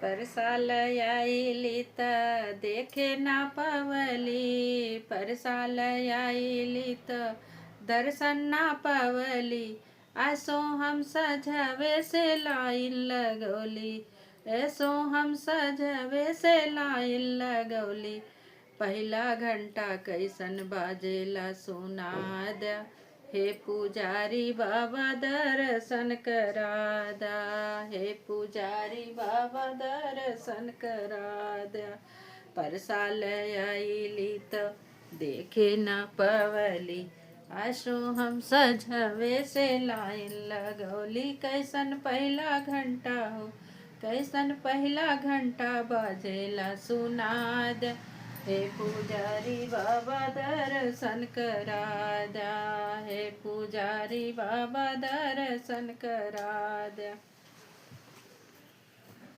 परसाल यायली त देखे ना पवली, परसाल यायली त दर्शन ना पवली। ऐसो हम सजवे से लाइन लगौली, ऐसो हम सजवे से लाइन लगौली। पहिला घंटा कैसन बाजेला सुना दा, हे पुजारी बाबा दर्शन करा दा, हे पुजारी बाबा दर्शन करा दा। परसाल आईली त देखे न पवली, आशो हम सजवे से लाइन लगौली। कैसन पहला घंटा हो, कैसन पहला घंटा बाजेला सुना दा, हे पुजारी बाबा दर्शन करा दा, हे पुजारी बाबा दर्शन करा दा।